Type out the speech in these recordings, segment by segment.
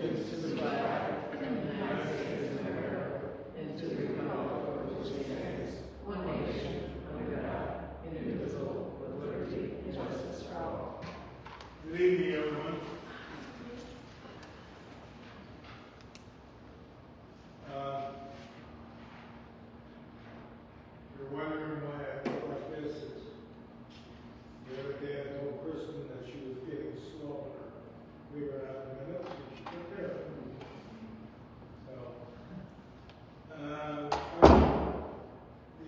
To the flag of the United States of America and to the republic for which it stands, one nation, under God, indivisible, with liberty and justice for all. Good evening, everyone. You're wondering why I look like this. Is the other day I told Kristen that she was getting slower. We were out in minutes and she took care of it.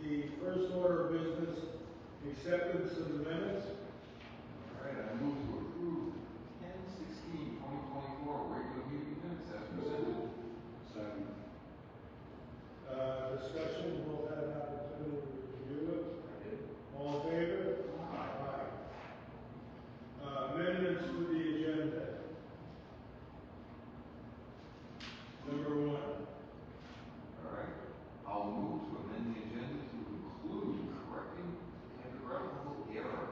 The first order of business, acceptance of the minutes. All right, I move to approve 10/16/2024 regular meeting minutes as presented. Second. Discussion, we'll have an opportunity to review it. All in favor? Aye. Amendments to the agenda. Number one. All right, I'll move to amend the agenda to include correcting typographical error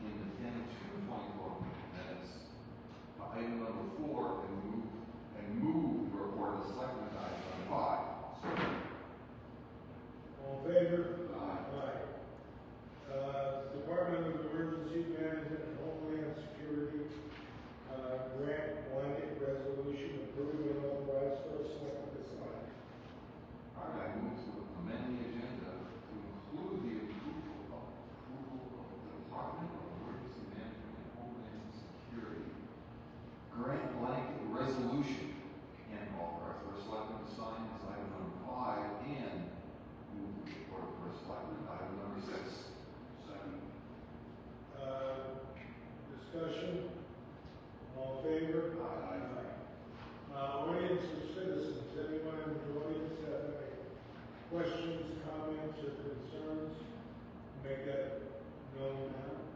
in the 10/2/24 minutes. Item number 4, and move the report of the selectmen to item number 5. All in favor? Aye. Department of Emergency Management and Homeland Security, grant blanket resolution approved and authorized first selectman to sign. All right, I move to amend the agenda to include the approval of the Department of Emergency Management and Homeland Security grant blanket resolution and authorize first selectman to sign as item number 5 and move the report of first selectman item number 6. Second. Discussion. All in favor? Aye. Audience of citizens. Anyone in the audience have any questions, comments, or concerns? Make that known now.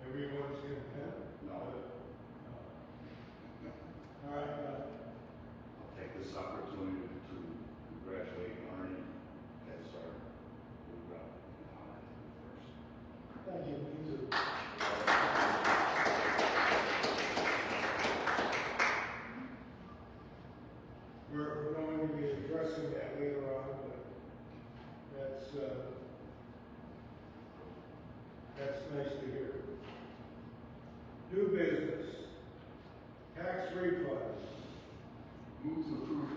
Everyone's content? No. All right. I'll take this opportunity to congratulate Arnie as our new rep first. Thank you. Me too. We're going to be addressing that later on, but that's nice to hear. New business, tax refunds. Move to approve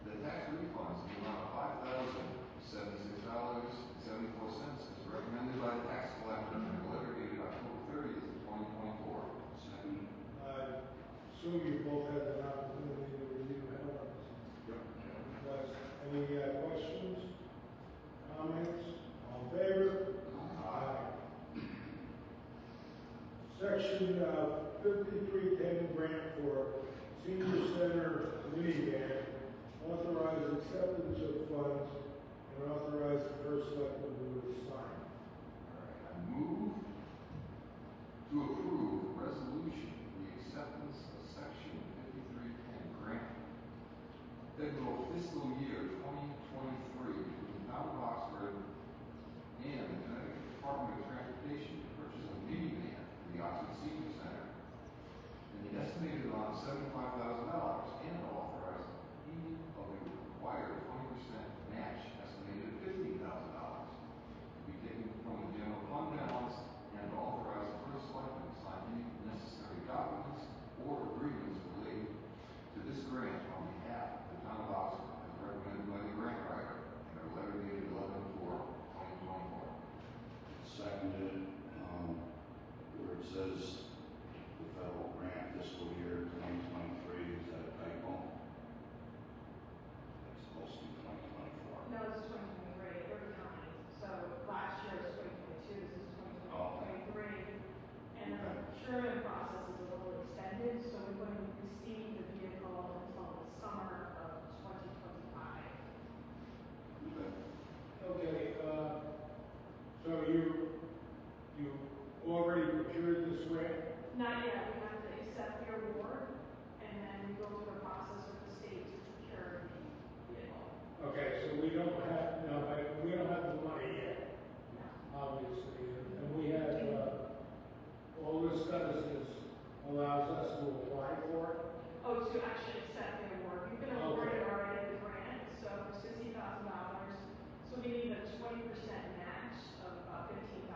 the tax refunds in the amount of $5,076.74 as recommended by the tax collector in a letter dated October 30th, 2024. Second. Assume you both had an opportunity to review Helen's. Yep. Any questions, comments? All in favor? Aye. Section 5310 grant for senior center minivan, authorize acceptance of funds and authorize the first selectman to sign. Alright, I move to approve resolution for the acceptance of section 5310 grant federal fiscal year 2023 between the town of Oxford and the Connecticut Department of Transportation to purchase a minivan for the Oxford Senior Center in the estimated amount of $75,000 and authorize payment of the required 20% match estimated at $15,000 to be taken from the general fund balance and authorize the first selectman to sign any necessary documents or agreements related to this grant on behalf of the town of Oxford as recommended by the grant writer in a letter dated 11/4/2024. Seconded, where it says the federal grant fiscal year 2023 process to apply for it? Oh, to actually accept the award. We've been awarded already the grant, so for $60,000. So we need a 20% match of about $15,000.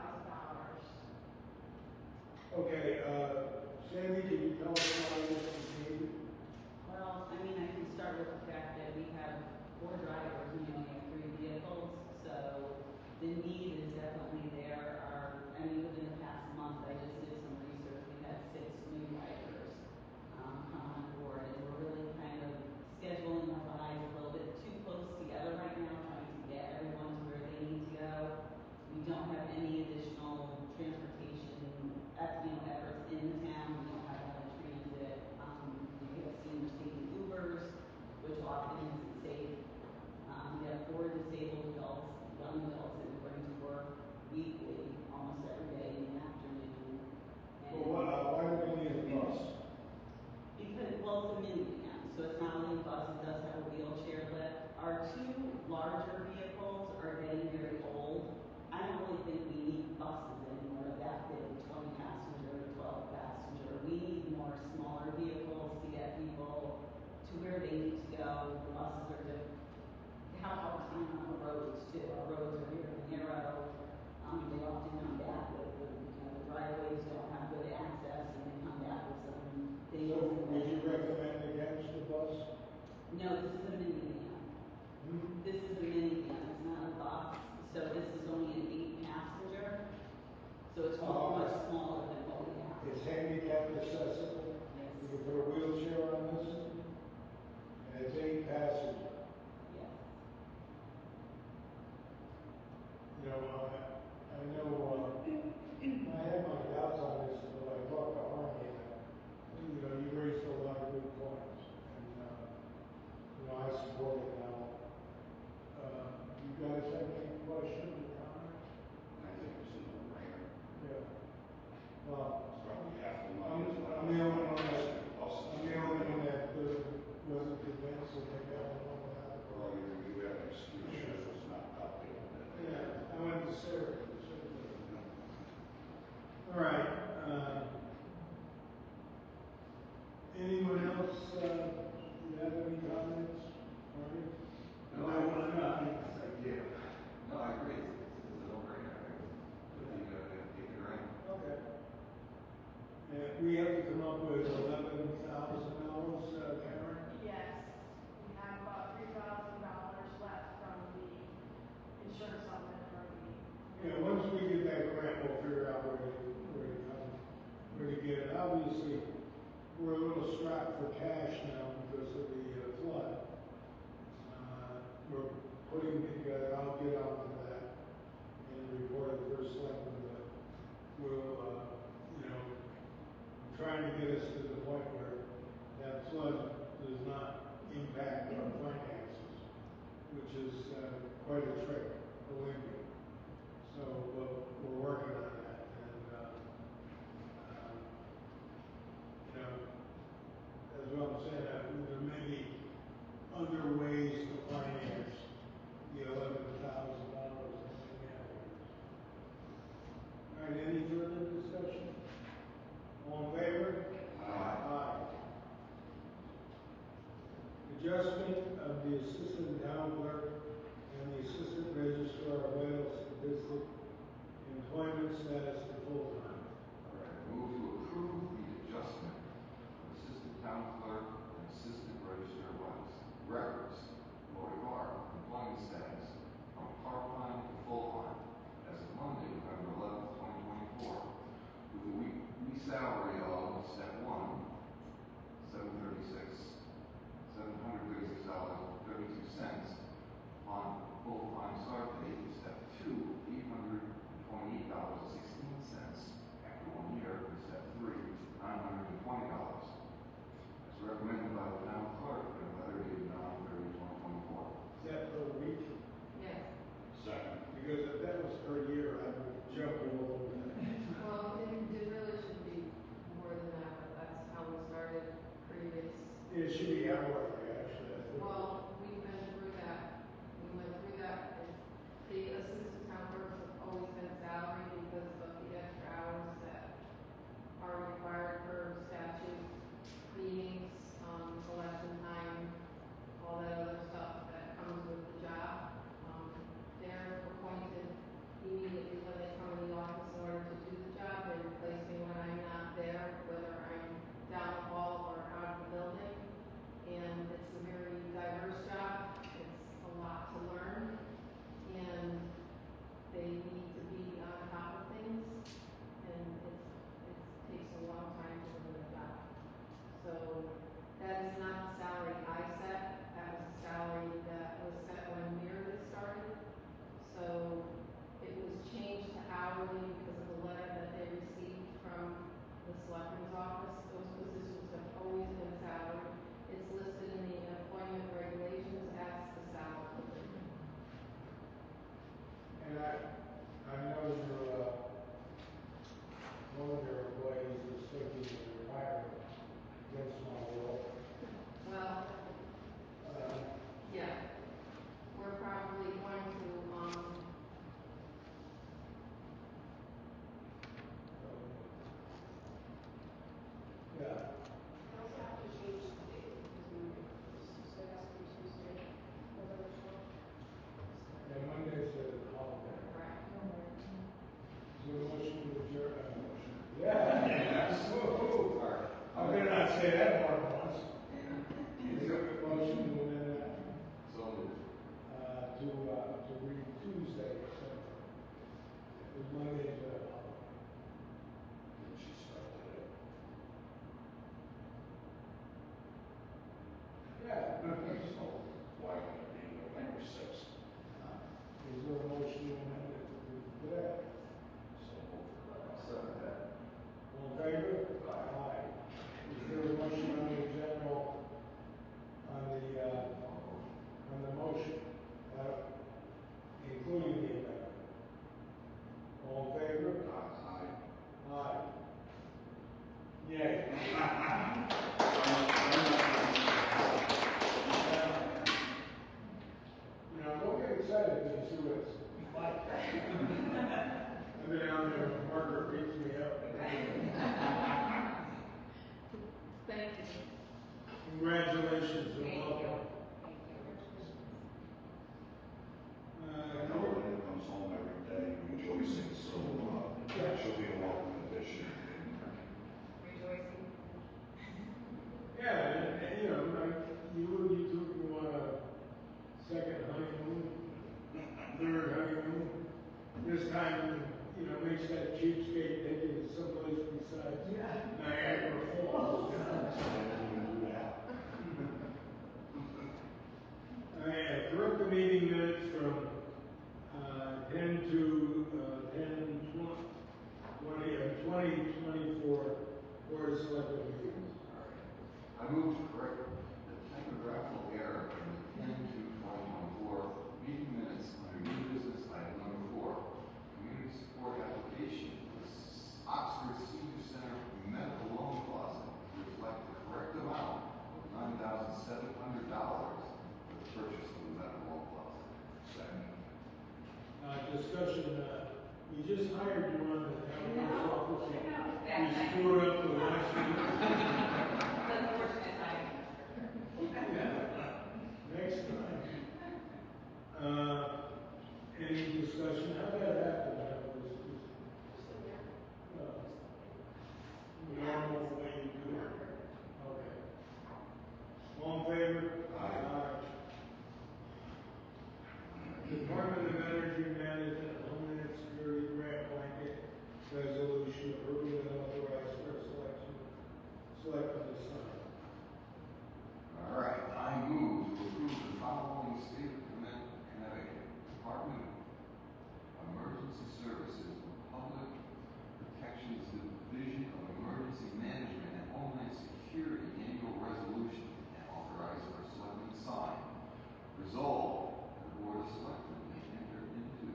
Okay, Sandy, can you tell us why this is needed? Well, I mean, I can start with the fact that we have 4 drivers and we only have 3 vehicles, so the need is definitely there. Within the past month, I just did some research. We had 6 new drivers come on board, and we're really kind of scheduling our rides a little bit too close together right now, trying to get everyone to where they need to go. We don't have any additional transportation, efforts in the town. We don't have a lot of transit. We have seniors taking Ubers, which often isn't safe. We have 4 disabled adults, young adults that we bring to work weekly, almost every day in the afternoon. And Why do we need a bus? because, well, it's a minivan, so it's not only a bus, it does have a wheelchair lift. Our 2 larger vehicles are getting very old. I don't really think we need buses anymore that big, 20 passenger, 12 passenger. We need more smaller vehicles to get people to where they need to go. The buses are different. They have a hard time on the roads too. Our roads are very narrow. They often come back with, the driveways don't have good access, and they come back with some things. So would you recommend against the bus? No, this is a minivan. This is a minivan, it's not a bus. So this is only an 8 passenger. So it's much smaller than what we have. It's handicap accessible? Yes. You can put a wheelchair on this? And it's 8 passenger. Yes. You know, I know, I had my doubts on this, but I talked to Arnie, and, you raised a lot of good points, and, I support it now. You guys have any questions or comments? I think it's a no-brainer. Yeah. Well, It's probably half the I'm money. the only one that wasn't convinced that they got one without. Well, you have an excuse, yours was not updated. Yeah, I went to Sarah. All right, anyone else, you have any comments? Marty? No, I want to yeah. No, I agree. It's a no-brainer. You gotta take it right. Okay. And we have to come up with $11,000, Karen? Yes, we have about $3,000 left from the insurance supplement from the. Yeah, once we get that grant, we'll figure out where to get it. Obviously, we're a little strapped for cash now because of the flood. We're putting together, I'll get on to that and report the first selectman, but we'll, trying to get us to the point where that flood does not impact our finances, which is quite a trick, believe me. So we're working on that, and as well as said, there may be other ways to finance the $11,000 that we have here. All right, any further discussion? All in favor? Aye. Adjustment of the assistant town clerk and the assistant registrar of vital statistic employment status to full-time. All right, move to approve the adjustment of assistant town clerk and assistant register of records, motor car, employment status from part-time to full-time as of Monday, November 11th, 2024, with a weekly salary of step 1, $736.32 on full-time start date, and step 2, $828.16 after 1 year, and step 3, $920. As recommended by the town clerk in a letter dated 9/30/2024. Is that per week? Yes. Second. Because if that was per year, I would jump all over that. Well, it really should be more than that, but that's how we started previous. It should be hourly, actually, I think. Well, we've been through that. We went through that. The assistant town clerks have always been salary because of the extra hours that are required per statute. say that more than once. Is there a motion to amend that, So moved. to read Tuesday, so, it was Monday to, Did she start today? yeah. So why would it be November 6th? Is there a motion to amend it to that? So I'll second that. All in favor? Aye. Is there a motion on the general, on the motion, including the amendment? All in favor? aye. Aye. Yay. You know, don't get excited when you see what it's like. I've been down there, Margaret beats me up. Thank you. Congratulations and welcome. I know Linda comes home every day rejoicing, so she'll be a welcome addition. Rejoicing. Yeah, and, you know, like, you two on a second honeymoon, third honeymoon. This time, you know, makes that cheapskate take you someplace besides Niagara Falls. Correct the meeting minutes from 10 to 2024 Board of Selectmen meetings. I move to correct the typographical error in the 10/2/2024 meeting minutes under new business item number 4, community support application for the Oxford Senior Center medical loan closet to reflect the correct amount of $9,700 for the purchase of the medical loan closet. Second. Discussion, we just hired you on the town clerk's office. Yeah. You screwed up the last meeting. Unfortunate timing. Yeah, next time. Any discussion, how that happened, that was just, normal way you do it. Okay. All in favor? Aye. Department of Energy Management Homeland Security Grant Blanket Resolution approving and authorized for selectmen to sign. All right, I move to approve the following state of Connecticut Department of Emergency Services and Public Protection's Division of Emergency Management and Homeland Security Annual Resolution and authorize for selectmen to sign. Resolved, that the Board of Selectmen may enter into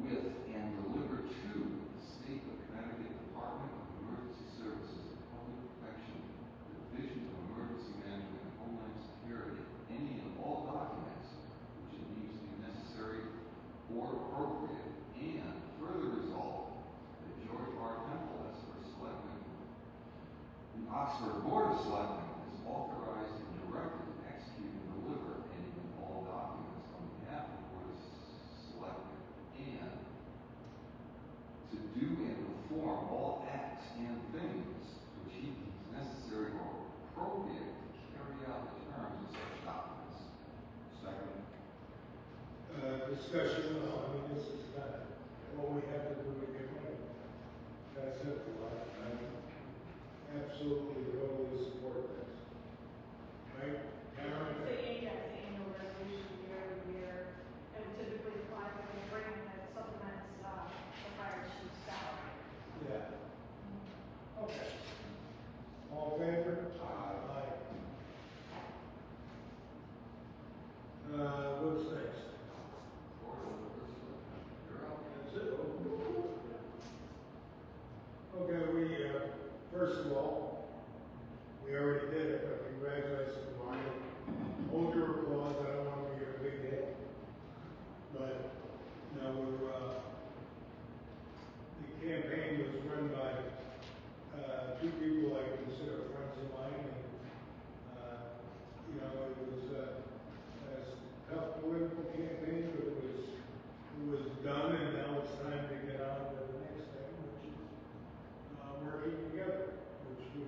with and deliver to the State of Connecticut Department of Emergency Services and Public Protection, the Division of Emergency Management and Homeland Security, any and all documents which it deems to be necessary or appropriate, and further resolve that George R. Temple, as first selectman, the Oxford Board of Selectmen is authorized and directed to execute and deliver any and all documents on behalf of the Board of Selectmen, and to do and perform all acts and things which he deems necessary or appropriate to carry out the terms of such documents. Second. Discussion, well, I mean, this is kind of what we have to do to get money. That's simple, I absolutely totally support this. Right, Karen? It's the annual resolution year, and we typically apply for a grant that supplements the fire chief's salary. Yeah. Okay. All in favor? Aye. What's next? Board of Selectmen, you're up. That's it. Okay, we, first of all, we already did it, but congratulations, Marty. Hold your applause, I don't want to be a big hit. But, you know, the campaign was run by, two people I consider friends of mine, and, you know, it was a tough political campaign, but it was done, and now it's time to get on to the next thing, which is working together, which we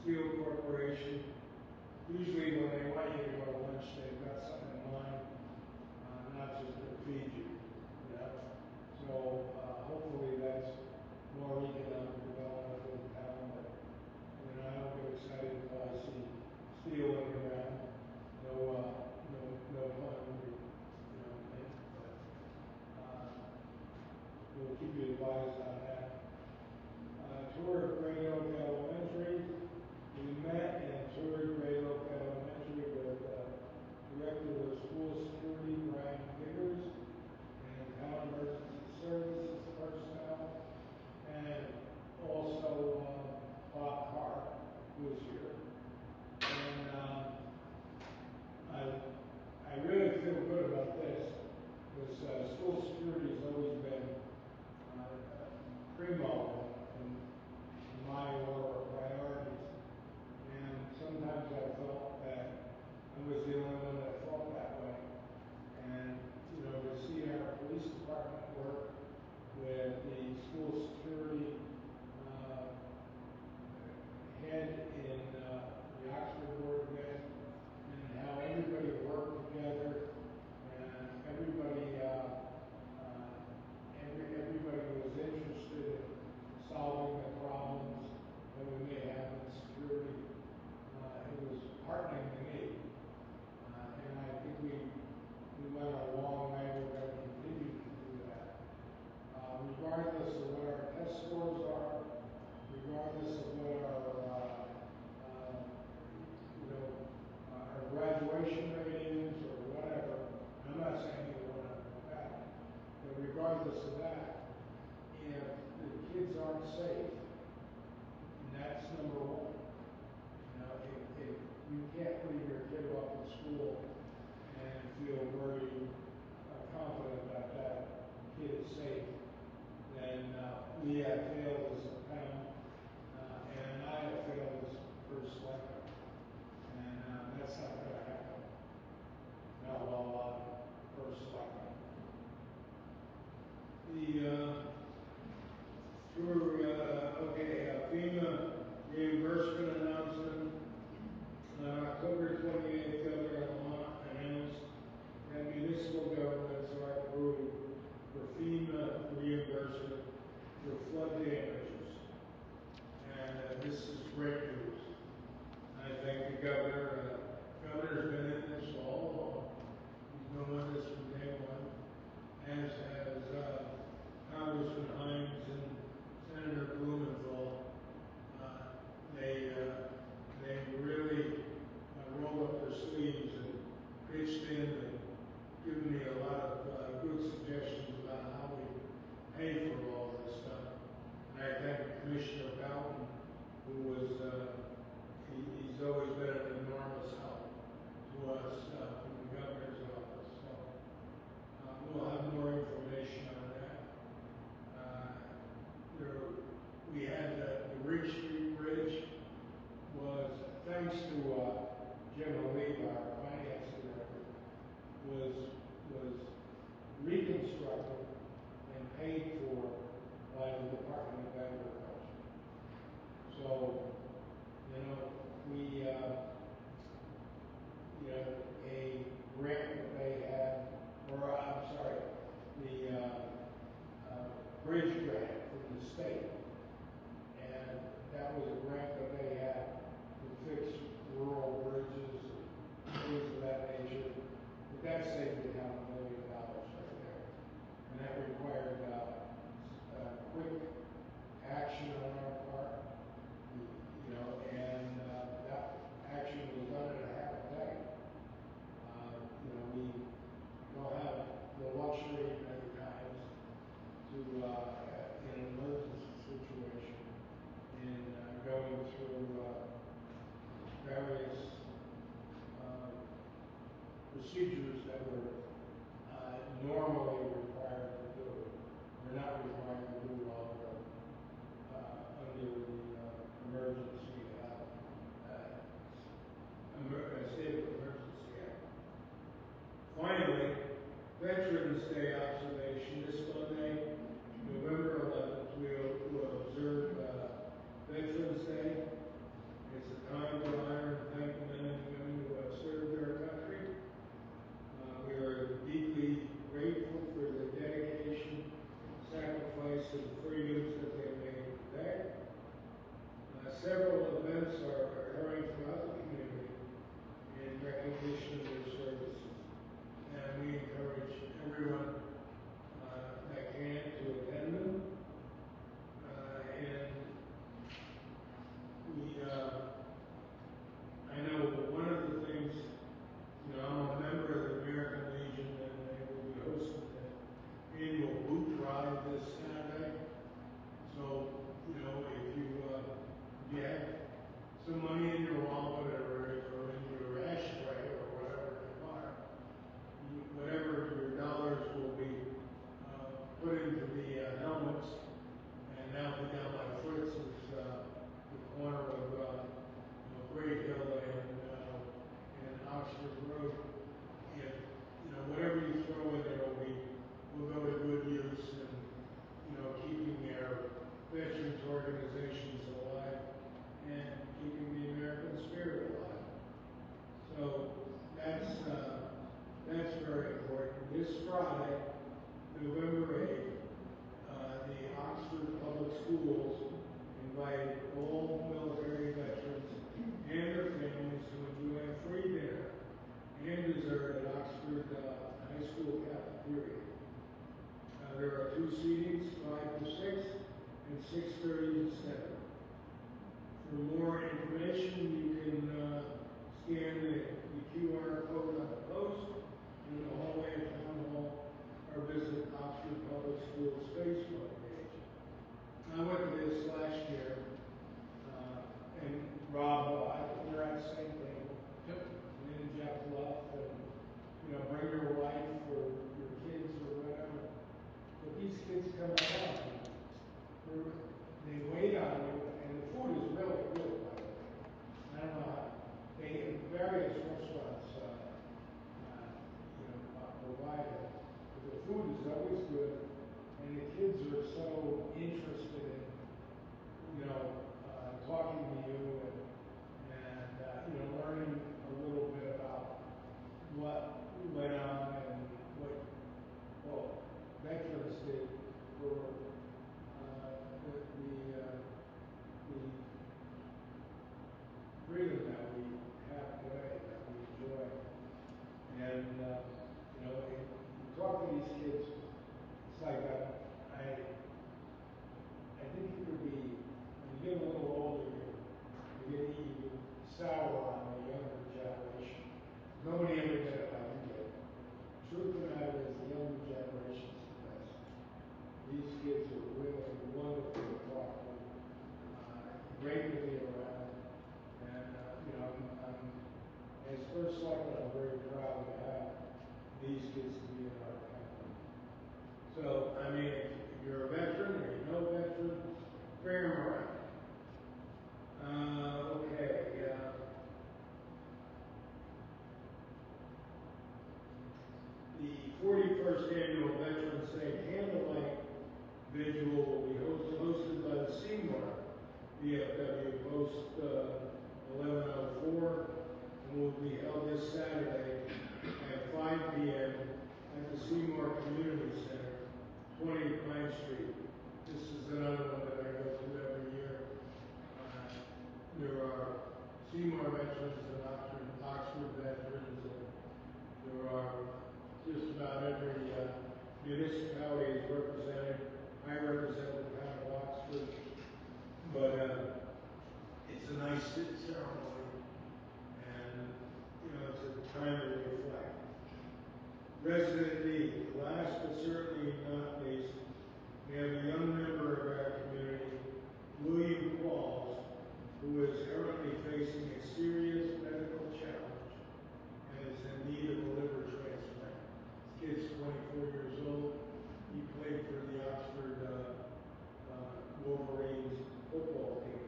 Steel Corporation. Usually when they want you to go to lunch, they've got something in mind, not just to feed you, you know? So, hopefully that's more economic development for the town, but, you know, I don't get excited until I see steel in the ground. No pun, you know, but, we'll keep you advised on that. Tour of Great Oak Elementary. We met and toured Great Oak Elementary with Director of School Security, Brian Biggers, and Town Emergency Services personnel, and also Bob Carr, who was here. And I really feel good about this, because school security has always been primo in my order of priorities. And sometimes I felt that I was the only one that felt that way. And, you know, to see our police department work with the school security head in the Oxford Board again, and how everybody worked together, and everybody was interested in solving the problems that we may have in security. It was heartening to me, and I think we went a long way. We're going to continue to do that, regardless of what our test scores are, regardless of what our our graduation rate is or whatever. I'm not saying you want to go back, but regardless of that, if the kids aren't safe, and that's number one. You know, if you can't leave your kid off at school and feel very confident that that kid is safe, then we have failed as a town, and I have failed as first selectman, and that's not going to happen. Not while first selectman. FEMA reimbursement announcement. On October 28th, Governor Lamont announced that municipal governments are approved for FEMA reimbursement for flood damages. And this is great news. I thank the governor. Governor's been in this all along. He's been with us from day one, as has Congressman Hines and Senator Blumenthal. They really rolled up their sleeves and pitched in and given me a lot of good suggestions about how we pay for all this stuff. And I thank Commissioner Bowden, who was, he's always been an enormous help to us from the governor's office. So we'll have more information on that. We had the Ridge Street Bridge was, thanks to Jim O'Leary, our finance director, was reconstructed and paid for by the Department of Agriculture. So, you know, we, a grant that they had, or I'm sorry, the bridge grant from the state. And that was a grant that they had to fix rural bridges and things of that nature. But that saved the town $1 million right there. And that required quick action on our part, you know, and that action was done in a half a day. You know, we don't have the luxury many times to, in an emergency situation, in going through various procedures that were normally required to do. We're not required to do while we're under the emergency state of emergency act. Finally, Veterans Day observation this Monday, November 11th, we'll observe Veterans Day. It's a organizations alive and keeping the American spirit alive. So that's very important. This Friday, November 8th, the Oxford Public Schools invite all military veterans and their families to enjoy a free dinner and dessert at Oxford High School cafeteria. There are 2 seatings, 5 to 6 and 6:30 to 7. For more information, you can scan the QR code on the post in the hallway of Town Hall or visit Oxford Public Schools Facebook page. I went to this last year, and Rob, I think we're at the same thing. Yep. Me and Jeff left, and bring your wife or your kids or whatever. But these kids come along, they wait on you, and the food is really good, by the way. I don't know how, they, in various restaurants, provide it. But the food is always good, and the kids are so interested in, talking to you and learning a little bit about what went on and what, veterans did for the freedom that we have today, that we enjoy. And, you talk to these kids, it's like, I think it could be, when you get a little older, you get sour on the younger generation. Nobody ever did it like you did. Truth of the matter is, the younger generation's the best. These kids are really wonderful to talk to, great to be around, and as first selectman, I'm very proud to have these kids to be in our company. So, if you're a veteran or you know a veteran, bring them around. Okay. The 41st Annual Veterans Day Candlelight Vigil will be hosted by the Seymour VFW post 1104 and will be held this Saturday at 5 p.m. at the Seymour Community Center, 20 Pine Street. This is another one that I go to every year. There are Seymour veterans and Oxford veterans, and there are just about every municipality is represented. I represent the town of Oxford, but it's a nice ceremony, and it's a time to reflect. Resident need, last but certainly not least, we have a young member of our community, William Qualls, who is currently facing a serious medical challenge and is in need of a liver transplant. This kid's 24 years old. He played for the Oxford Wolverines football team.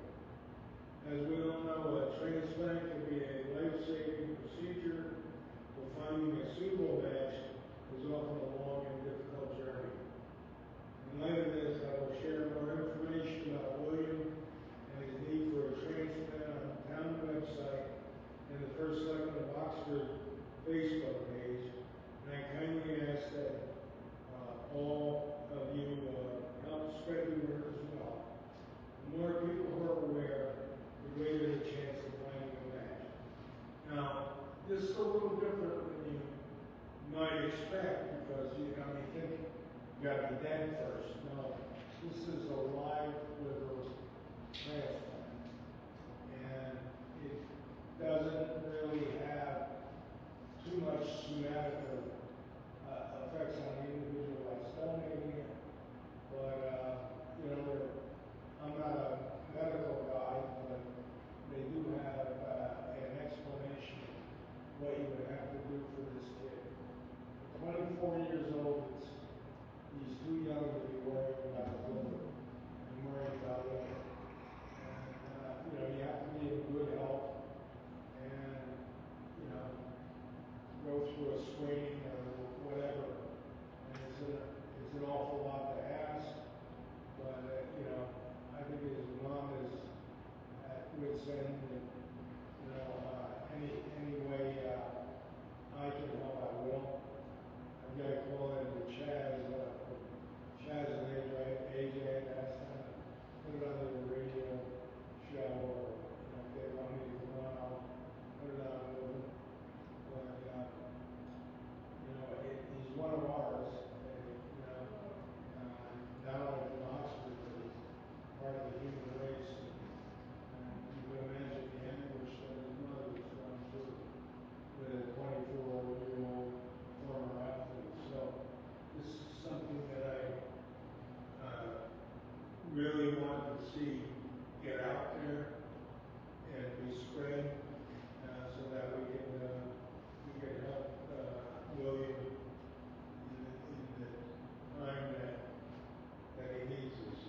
As we all know, a transplant can be a life-saving procedure, but finding a suitable match is often a long and difficult journey. send, and, you know, any way, I can help, I will. I'm gonna call into Chaz and AJ, ask them, put it on the radio show, or, you know, if they want me to come on, I'll put it on with them. But, you know, he's one of ours, you know, not only from Oxford, but he's part of the human race. And you can imagine the anguish that his mother was going through with a 24-year-old former athlete. So this is something that I really want to see get out there and be spread, so that we can help William in the time that he needs us.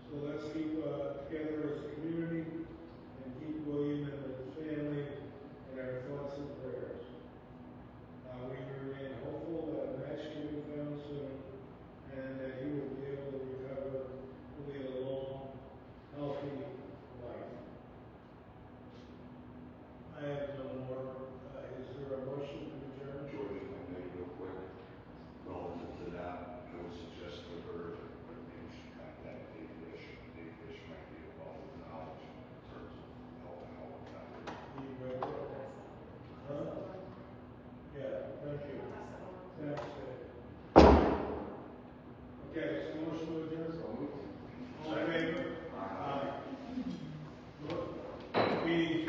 So let's keep together as a community and keep William and his family in our thoughts and prayers. We remain hopeful that an action will be found soon, and that he will be able to recover to lead a long, healthy life. I have no more. Is there a motion to adjourn? George, if I may, real quick, relative to that, I would suggest to her that maybe she contact Dave Fish. Dave Fish might be involved with knowledge in terms of helping out with that. You read it? Huh? Yeah, thank you. Thanks, Dave. Okay, so motion to adjourn? All in favor? Aye. Meeting.